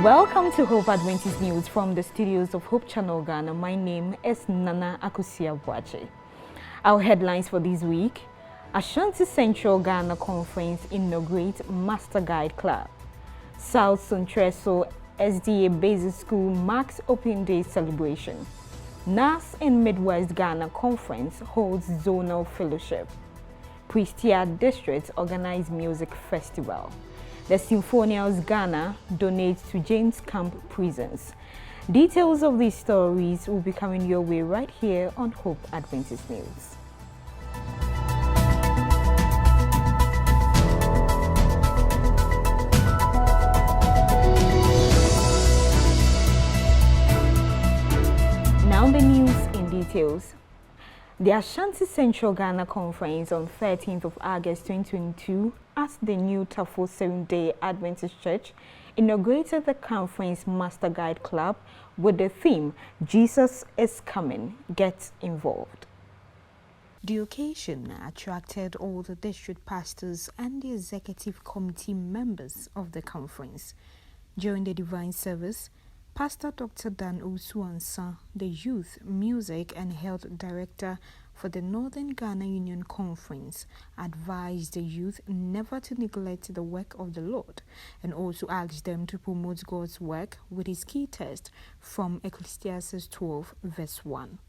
Welcome to Hope Adventist News from the studios of Hope Channel Ghana. My name is Nana Akusia Boache. Our headlines for this week: Ashanti Central Ghana Conference inaugurates Master Guide Club. South Sontreso SDA Basic School marks Open Day celebration. NAS in Midwest Ghana Conference holds zonal fellowship. Prestia District organize music festival. The Symphonials Ghana donates to James Camp prisons. Details of these stories will be coming your way right here on Hope Adventist News. Now the news in details. The Ashanti Central Ghana Conference on 13th of August 2022 at the new Tafo 7-Day Adventist Church inaugurated the conference Master Guide Club with the theme Jesus is Coming, Get Involved. The occasion attracted all the district pastors and the executive committee members of the conference. During the divine service, Pastor Dr. Dan Osuansa, the Youth, Music and Health Director for the Northern Ghana Union Conference, advised the youth never to neglect the work of the Lord and also asked them to promote God's work with his key text from Ecclesiastes 12, verse 1.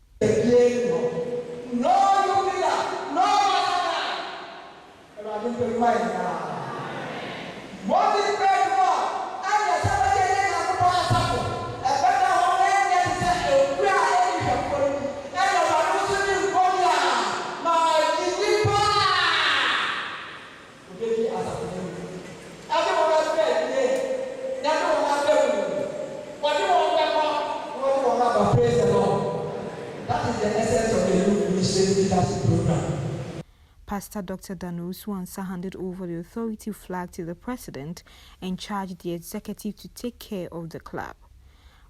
Pastor Dr. Danu Swansa handed over the authority flag to the president and charged the executive to take care of the club.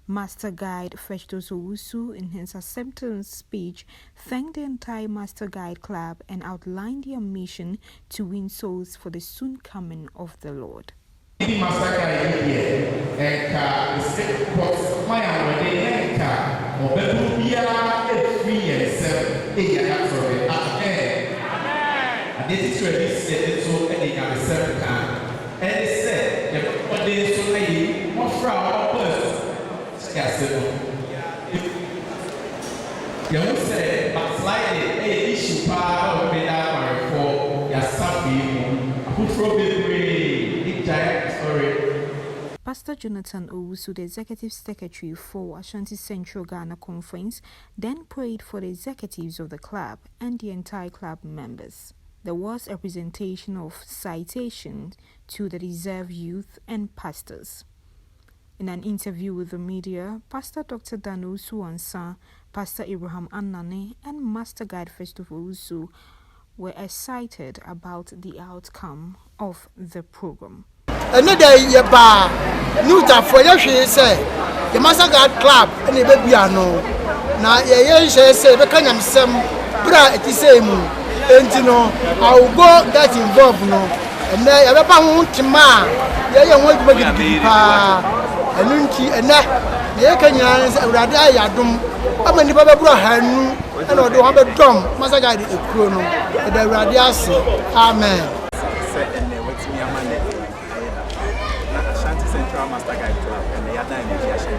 Master Guide Festus Owusu, in his acceptance speech, thanked the entire Master Guide Club and outlined their mission to win souls for the soon coming of the Lord. Master Guide here, this is where he said it so and they got a separate time. And they said, if one day so lady, one fraud, one person, yes, you said, but slightly, a issue part of the diamond for your something, who probably big giant story. Pastor Jonathan Owusu, the Executive Secretary for Ashanti Central Ghana Conference, then prayed for the executives of the club and the entire club members. There was a presentation of citations to the deserved youth and pastors. In an interview with the media, Pastor Dr. Danu Suansa, Pastor Abraham Annane, and Master Guide Festus Owusu were excited about the outcome of the program. Another year, Nuta for your say, the Master Guide Club and the baby ano. Now, ye say, the kind of some bra at the same. And you know, I will go get involved, no. And then I want to ma, yeah, want to make it and that, yeah, can you answer? I don't. I'm in the Baba Hanu, and I don't have a drum. Master Guide is a chrono, and the Radiasi. Amen. Ashanti Central Master Guide Club, and the other leaders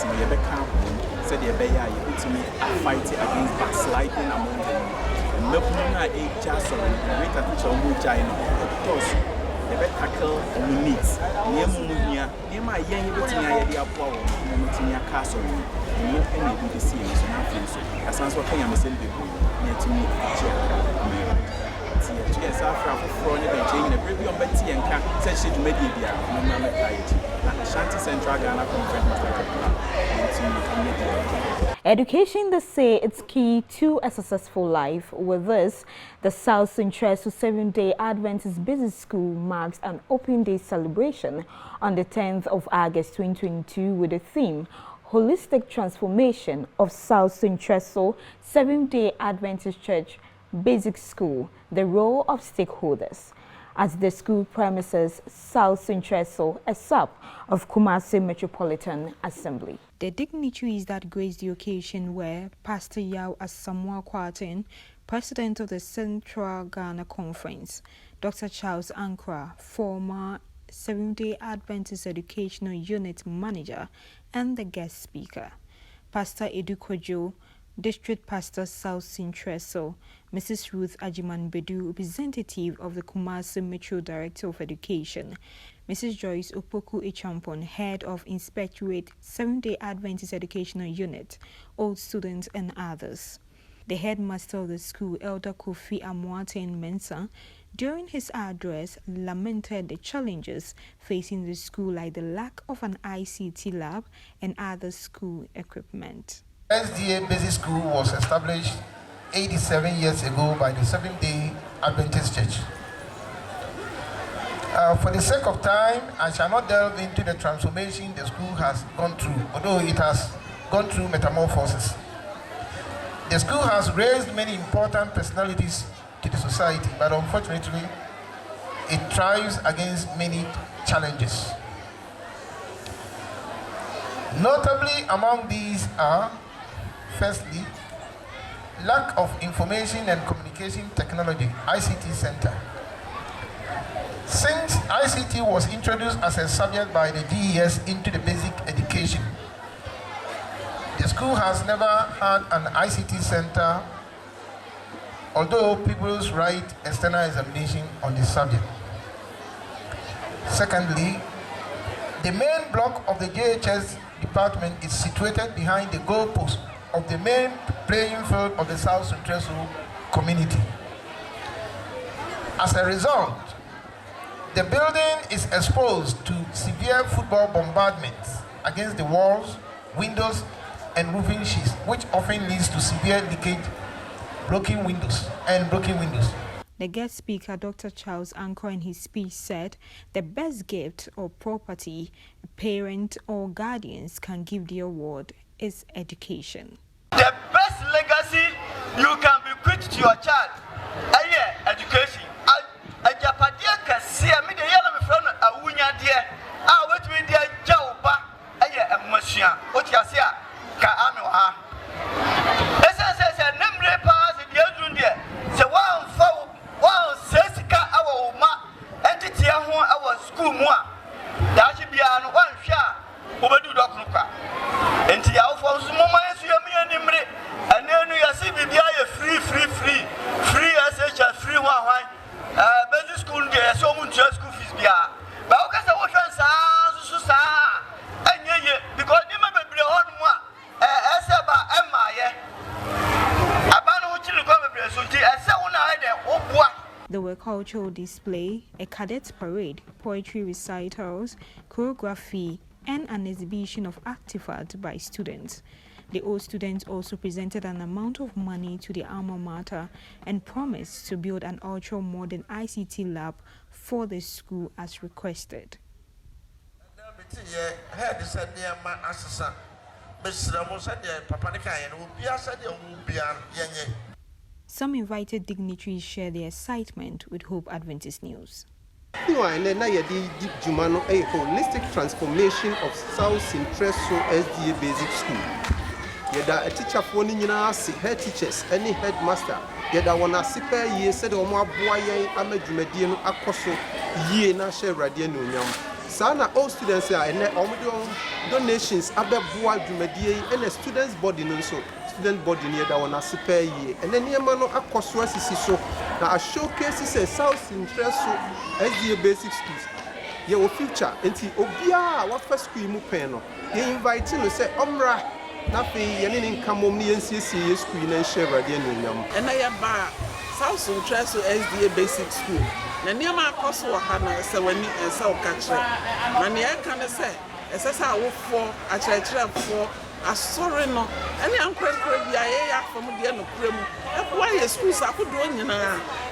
in the camp. Said the Bay, you put me fighting against backsliding among them. And Mepuna a just or great at China, of course, the best tackle on the needs. Near Munia, near my young idea of power, Mutia Castle, and no penny do the sea, so nothing so. As sounds what I am saying, near to me, yes, after Front and Jane, a baby on Betty and Cat, said she to Media, no mamma diet. Ashanti Central Ghana Conference. Education, they say, it's key to a successful life. With this, the South Sontreso 7-Day Adventist Business School marks an Open Day celebration on the 10th of August 2022 with the theme Holistic Transformation of South Sontreso 7-Day Adventist Church Basic School, the role of stakeholders. at the school premises South Central, a sub of Kumasi Metropolitan Assembly. The dignitaries that graced the occasion were Pastor Yao Asamoah Kwarteng, President of the Central Ghana Conference, Dr. Charles Ankra, former Seventh-day Adventist Educational Unit Manager, and the guest speaker, Pastor Edu Kojo, District Pastor South Central, Mrs. Ruth Ajiman-Bedu, representative of the Kumasi Metro Director of Education, Mrs. Joyce Opoku Echampon, head of Inspectorate Seventh-day Adventist Educational Unit, old students and others. The headmaster of the school, Elder Kofi Amoateng Mensah, during his address, lamented the challenges facing the school, like the lack of an ICT lab and other school equipment. SDA Basic School was established 87 years ago by the Seventh-day Adventist Church. For the sake of time, I shall not delve into the transformation the school has gone through, although it has gone through metamorphosis. The school has raised many important personalities to the society, but unfortunately, it thrives against many challenges. Notably among these are, firstly, lack of information and communication technology, ICT Center. Since ICT was introduced as a subject by the DES into the basic education, the school has never had an ICT center, although pupils write external examination on the subject. Secondly, the main block of the JHS department is situated behind the goalpost of the main playing field of the South Central community. As a result, the building is exposed to severe football bombardments against the walls, windows, and roofing sheets, which often leads to severe leakage, broken windows. The guest speaker, Dr. Charles Ankra, in his speech said the best gift or property a parent or guardians can give the award is education. The best legacy you can bequeath to your child is education. A Japadia can see a media yellow from a wunya dear. I wait with dear Jauba, a machine. What you say? Kaanoa. Essence a number pass in the other day. So one says our ma entity our school more. That should be an one share. Over do Doctor. And the alpha moment you mean and then you see free SH free one. Basic school there so much school fees be. But okay, so what trans and because you remember the hard one. There were cultural display, a cadet parade, poetry recitals, choreography, and an exhibition of artifacts by students. The old students also presented an amount of money to the alma mater and promised to build an ultra-modern ICT lab for the school as requested. Some invited dignitaries share their excitement with Hope Adventist News. Holistic transformation of South Central SDA Basic School. Yeda a teacher for head teachers, any headmaster. Yeda wana sipe ye said omo aboye amedwumadie no akoso ye na share radie no nyam. Sana all students are and donations abeboa dwumadie and a students body no so. Student body near that one as ye and then near mano akoso asisi so na a showcase is South Central SDA Basic Schools. Your future enti obia wa first school mu pen no. They invite you say omra na fe ye ne nkamom ne nsiesie school na share radio no nyam. And I ba South Central SDA Basic School. Na niam akoso ha na se wani ensa o ka kire. Na ne aka ne se esesa awofo a kire asori no ene ankrekre bia ye ya fam de no kremu e kwa ye schools akodo nyina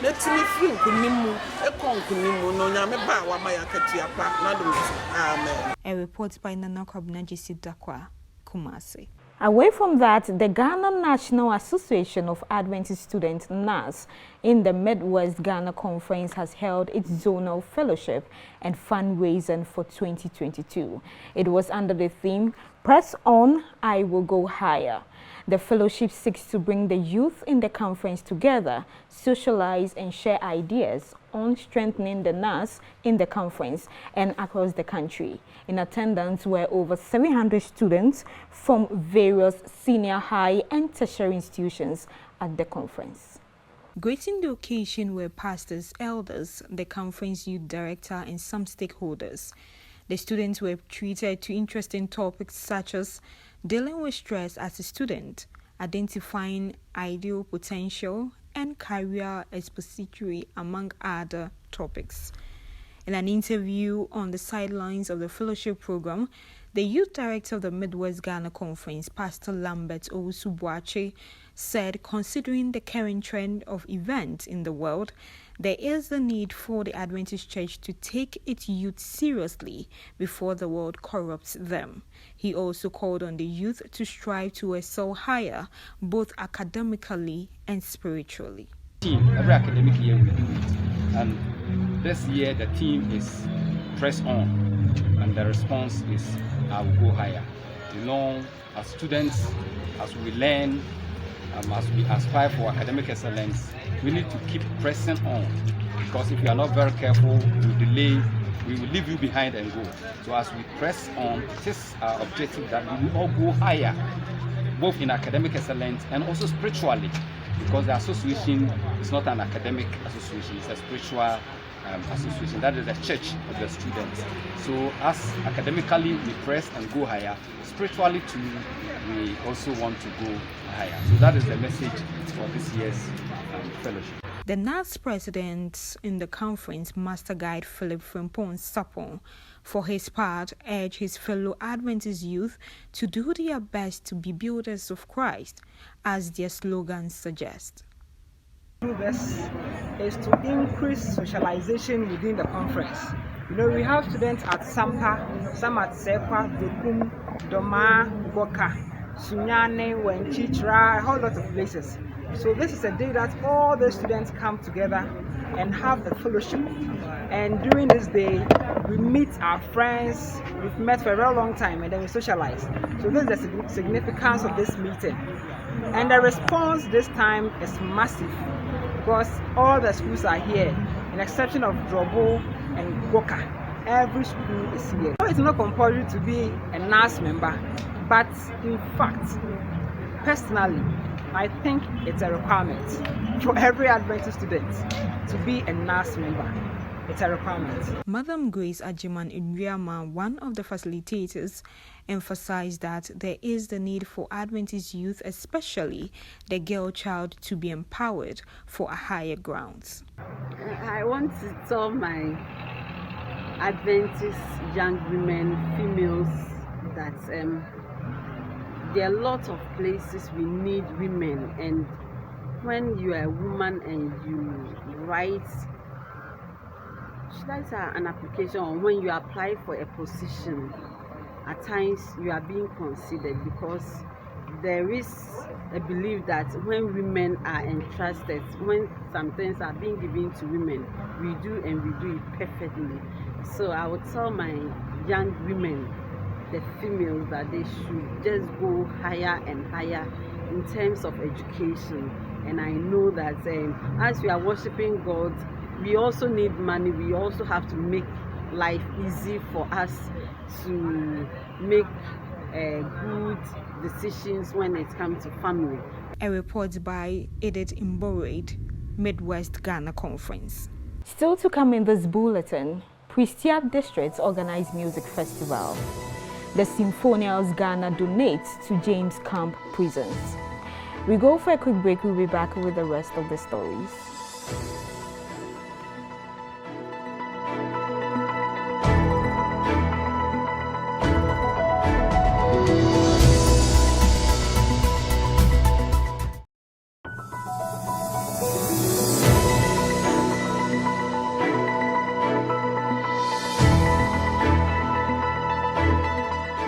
na timi free nkunimu e konkunimu no nyame ba wa ma yakatua pa na do amen. A report by Nana Kwabena Jisi Dakwa, Kumasi. Away from that, the Ghana National Association of Adventist Students, NAS, in the Midwest Ghana Conference has held its zonal fellowship and fundraising for 2022. It was under the theme, Press On, I Will Go Higher. The fellowship seeks to bring the youth in the conference together, socialize and share ideas on strengthening the NAS in the conference and across the country. In attendance were over 700 students from various senior high and tertiary institutions at the conference. Gracing the occasion were pastors, elders, the conference youth director and some stakeholders. The students were treated to interesting topics such as dealing with stress as a student, identifying ideal potential, and career expository, among other topics. In an interview on the sidelines of the fellowship program, the youth director of the Midwest Ghana Conference, Pastor Lambert Owusu-Boakye, said considering the current trend of events in the world, there is the need for the Adventist Church to take its youth seriously before the world corrupts them. He also called on the youth to strive to excel higher, both academically and spiritually. Every academic year we do it, and this year the theme is Press On, and the response is I will go higher. You know, as students, as we learn, as we aspire for academic excellence, we need to keep pressing on, because if you are not very careful, we delay, we will leave you behind and go. So as we press on, it is our objective that we will all go higher, both in academic excellence and also spiritually, because the association is not an academic association, it's a spiritual association. That is the church of the students. So as academically we press and go higher, spiritually too, we also want to go higher. So that is the message for this year's fellowship. The NAS president in the conference, Master Guide Philip Frimpong Sapong, for his part, urged his fellow Adventist youth to do their best to be builders of Christ, as their slogan suggests. This is to increase socialization within the conference. You know, we have students at Sampa, some at Sekwa, Dukum, Doma, Boka, Sunyane, Wenchichra, a whole lot of places. So this is a day that all the students come together and have a fellowship. And during this day, we meet our friends. We've met for a very long time, and then we socialize. So this is the significance of this meeting. And the response this time is massive, because all the schools are here, with exception of Drobo and Goka. Every school is here. So it's not compulsory to be a NAS member, but in fact, personally, I think it's a requirement for every Adventist student to be a NAS member. It's a requirement. Madam Grace Ajiman Inriama, one of the facilitators, emphasized that there is the need for Adventist youth, especially the girl child, to be empowered for a higher grounds. I want to tell my Adventist young women, females, that there are lots of places we need women, and when you are a woman and you write, should I say an application, or when you apply for a position, at times you are being considered, because there is a belief that when women are entrusted, when some things are being given to women, we do it perfectly. So I would tell my young women, the females, that they should just go higher and higher in terms of education. And I know that as we are worshiping God, we also need money. We also have to make life easy for us to make good decisions when it comes to family. A report by Edith Imborade, Midwest Ghana Conference. Still to come in this bulletin, Prestia District's organized music festival. The Symphonials Ghana donates to James Camp prisons. We go for a quick break. We'll be back with the rest of the stories.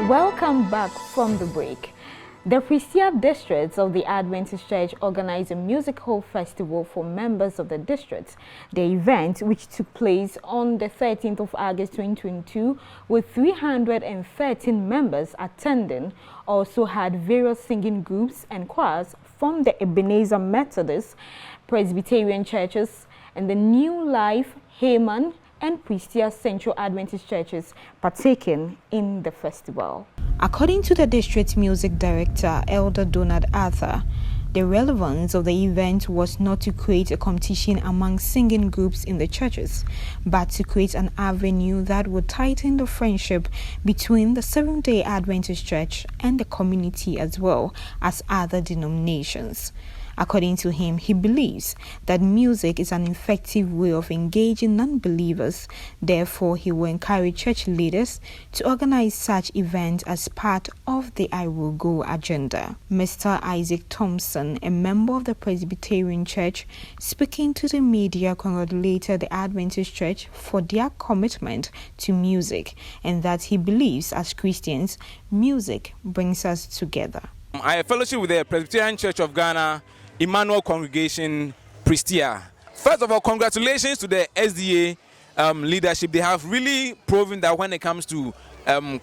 Welcome back from the break. The Pristia districts of the Adventist Church organized a music hall festival for members of the districts. The event, which took place on the 13th of August 2022, with 313 members attending, also had various singing groups and choirs from the Ebenezer Methodist, Presbyterian churches, and the New Life, Heyman, and Pristia Central Adventist churches partaking in the festival. According to the district music director, Elder Donald Arthur, the relevance of the event was not to create a competition among singing groups in the churches, but to create an avenue that would tighten the friendship between the Seventh-day Adventist Church and the community as well as other denominations. According to him, he believes that music is an effective way of engaging non-believers. Therefore, he will encourage church leaders to organize such events as part of the I Will Go agenda. Mr. Isaac Thompson, a member of the Presbyterian Church, speaking to the media, congratulated the Adventist Church for their commitment to music and that he believes as Christians, music brings us together. I have fellowship with the Presbyterian Church of Ghana, Emmanuel Congregation, Pristia. First of all, congratulations to the SDA leadership. They have really proven that when it comes to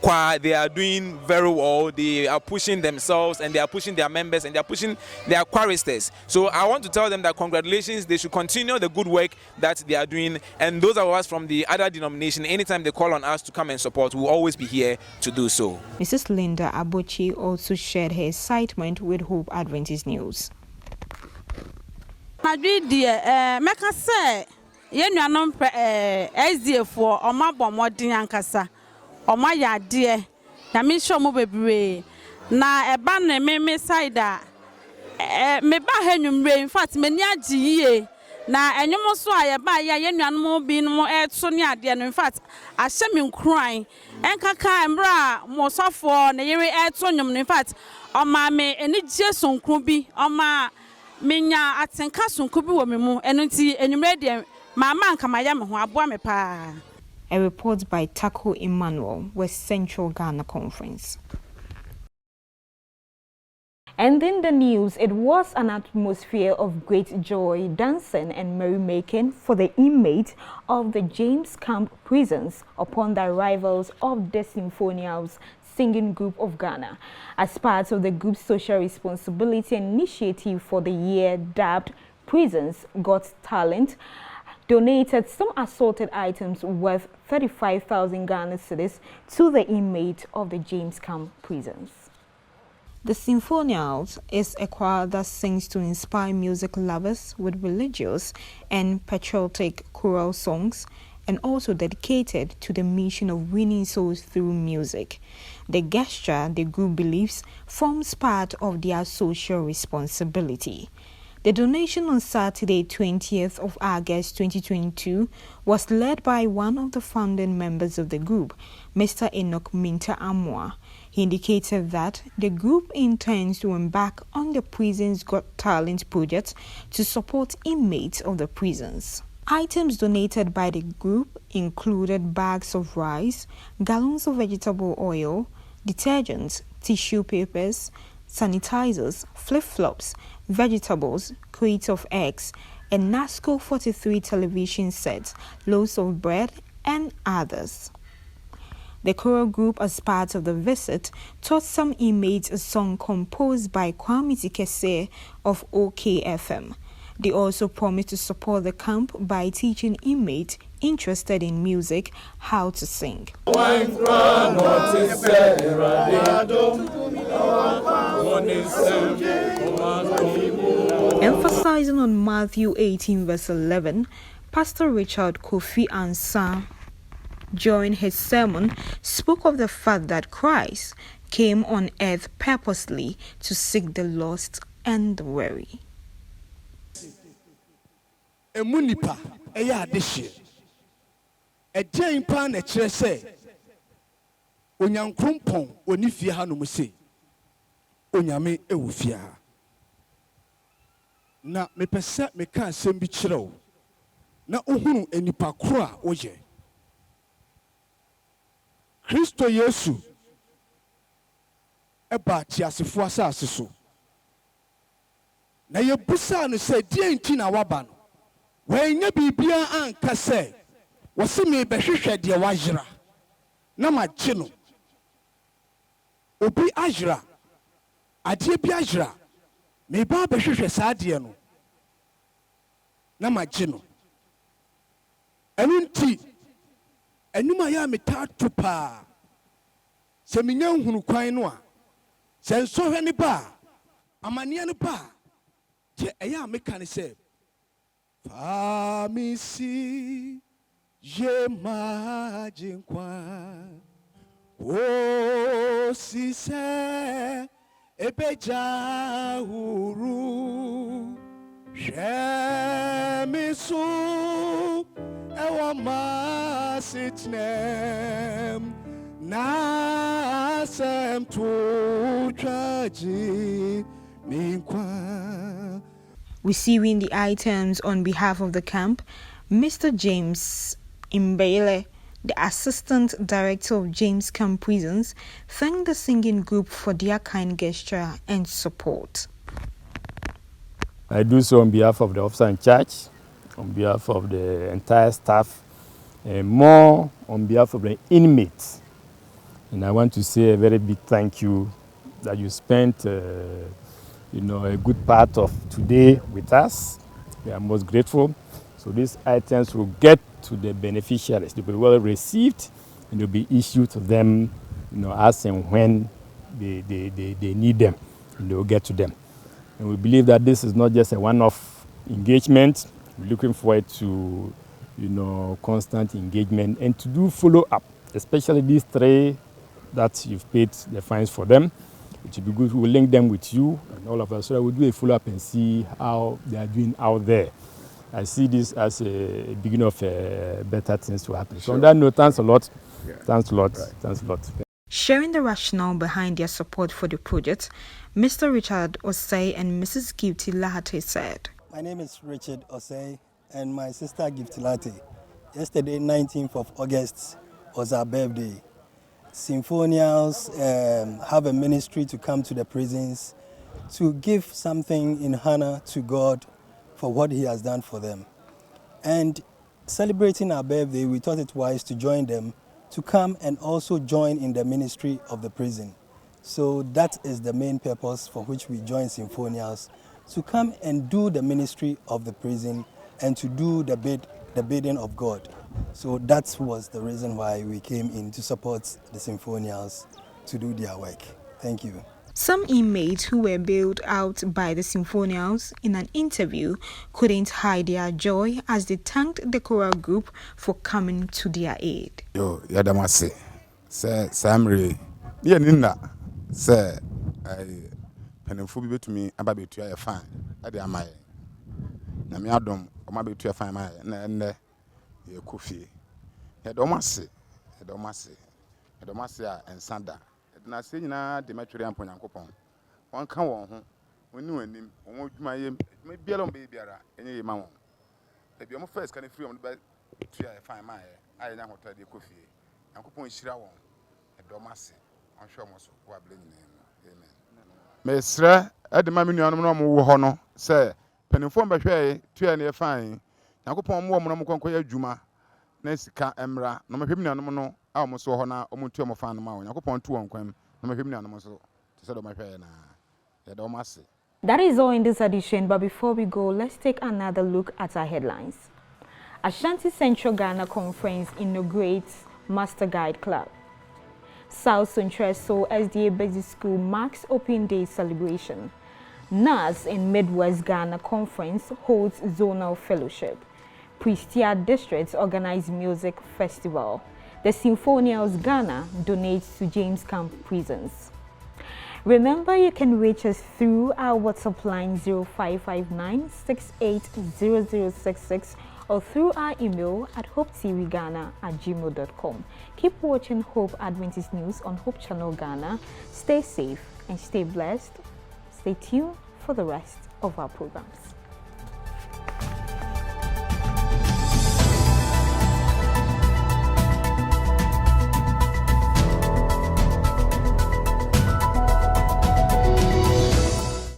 choir, they are doing very well. They are pushing themselves and they are pushing their members and they are pushing their choristers. So I want to tell them that congratulations. They should continue the good work that they are doing. And those of us from the other denomination, anytime they call on us to come and support, we'll always be here to do so. Mrs. Linda Abochi also shared her excitement with Hope Adventist News. Meka say ye nuanom SDA for omabọ modin ankasa omaya de na me show mo bebre na eba na me side me ba hanumre in fact me ni agiye na enyum so a ye ba ye nuanom bi no eto ne ade no in fact ahye me nkran enkaka embra mo sofo na yere eto nyum no in fact oma me eni jesu nkru bi oma Minya atenka sunkubi wo memu eno nti enumre de mama nkamaya me ho aboa me pa. A report by Taco Emmanuel, West Central Ghana Conference. And in the news, it was an atmosphere of great joy, dancing and merrymaking for the inmates of the James Camp prisons upon the arrivals of the Symphonials Singing Group of Ghana, as part of the group's social responsibility initiative for the year dubbed Prisons Got Talent, donated some assorted items worth 35,000 Ghana cedis to the inmates of the James Camp prisons. The Symphonials is a choir that sings to inspire music lovers with religious and patriotic choral songs, and also dedicated to the mission of winning souls through music. The gesture, the group believes, forms part of their social responsibility. The donation on Saturday, 20th of August 2022, was led by one of the founding members of the group, Mr. Enoch Minta Amwa. He indicated that the group intends to embark on the Prisons Got Talent project to support inmates of the prisons. Items donated by the group included bags of rice, gallons of vegetable oil, detergents, tissue papers, sanitizers, flip-flops, vegetables, crates of eggs, a NASCO 43 television set, loaves of bread, and others. The choral group, as part of the visit, taught some inmates a song composed by Kwame Tikese of OKFM. They also promised to support the camp by teaching inmates interested in music how to sing. Emphasizing on Matthew 18 verse 11, Pastor Richard Kofi Ansah, during his sermon, spoke of the fact that Christ came on earth purposely to seek the lost and the weary. Emunipa eya adehye ejen pa na kire se onyankrompon oni fie ha no mu se onyame ewu fie ha na mepese meka asem bi kire wo na ohunu enipa kro a oye Kristo Yesu eba tiasefo asase so na yebusa no sɛ die nti na waba no wɔanya bibia anka sɛ wɔse me bɛhwehwɛ deɛ wayera na magye no obi ayera adeɛ bi ayera me ba bɛhwehwɛ saa adeɛ no na magye no ɛno nti ɛnum a yɛ metaa to paa sɛ menya nhunu kwan no a sɛ nsɔhwɛ ne ba a amanneɛ no ba a deɛ ɛyɛ a meka ne sɛ famisi ye magye nkwa osi sɛ ebɛgya huru hwɛ me so ɛwɔ ma sitnem na asɛm to twagye me nkwa. Receiving the items on behalf of the camp, Mr. James Imbele, the Assistant Director of James Camp Prisons, thanked the singing group for their kind gesture and support. I do so on behalf of the officer in charge, on behalf of the entire staff, and more on behalf of the inmates. And I want to say a very big thank you that you spent a good part of today with us. We are most grateful. So these items will get to the beneficiaries. They will be well received and they'll be issued to them, as and when they need them, and they will get to them. And we believe that this is not just a one-off engagement. We're looking forward to, constant engagement and to do follow-up, especially these 3 that you've paid the fines for them. It will be good. We'll link them with you and all of us so that we'll do a follow-up and see how they are doing out there. I see this as a beginning of better things to happen. So on that note, thanks a lot. Yeah. Thanks a lot. Right. Thanks a lot. Sharing the rationale behind their support for the project, Mr. Richard Osei and Mrs. Gifty Lahate said, My name is Richard Osei and my sister Gifty Lahate. Yesterday, 19th of August, was our birthday. Symphonials have a ministry to come to the prisons to give something in honor to God for what He has done for them. And celebrating our birthday, we thought it wise to join them to come and also join in the ministry of the prison. So that is the main purpose for which we join Symphonials, to come and do the ministry of the prison and to do the bidding of God. So that was the reason why we came in to support the Symphonials to do their work. Thank you. Some inmates who were bailed out by the Symphonials in an interview couldn't hide their joy as they thanked the choral group for coming to their aid. Yo, yadamase, se Samri, ye ninda, se penenfo bi betumi aba betu ya fine. Ade amaye. Na me adom, o ma betu ya fine amaye. Na enne ye kofi. Yadomase a ensanda. Na se nyina de matwere ampo Nyankopɔn wɔn ka wɔn ho wɔn ni wɔnim wɔn dwuma yɛ me biara wɔn biara enye yɛ ma wɔn ebi wɔn first kan free wɔn be tua fine ma yɛ ayɛ nya hotel de kofie Nyankopɔn hyira wɔn ɛdɔm ase ɔhwɛ wɔn so wɔ abele nyina amen me srɛ ɛde ma me nuanom no wɔn wɔ hɔ no sɛ penifo mbɛhwɛ tua ne fine Nyankopɔn mo wɔn no konkɔ yɛ adwuma na sika emra na mahwɛ me nuanom no a wɔn so hɔ na wɔn tua mo fan no ma wɔn Nyankopɔn to wɔn kwam na mahwɛ me nuanom so te sɛ do mahwɛ na yɛ dɔm ase. That is all in this edition, but before we go, let's take another look at our headlines. Ashanti Central Ghana Conference inaugurates Master Guide Club. South Central SDA Basic School marks Open Day celebration. NAS in Midwest Ghana Conference holds zonal fellowship. Prestia Districts organize music festival. The Symphonials Ghana donates to James Camp Prisons. Remember, you can reach us through our WhatsApp line 0559 680066 or through our email at hopetvghana@gmail.com. Keep watching Hope Adventist News on Hope Channel Ghana. Stay safe and stay blessed. Stay tuned for the rest of our programs.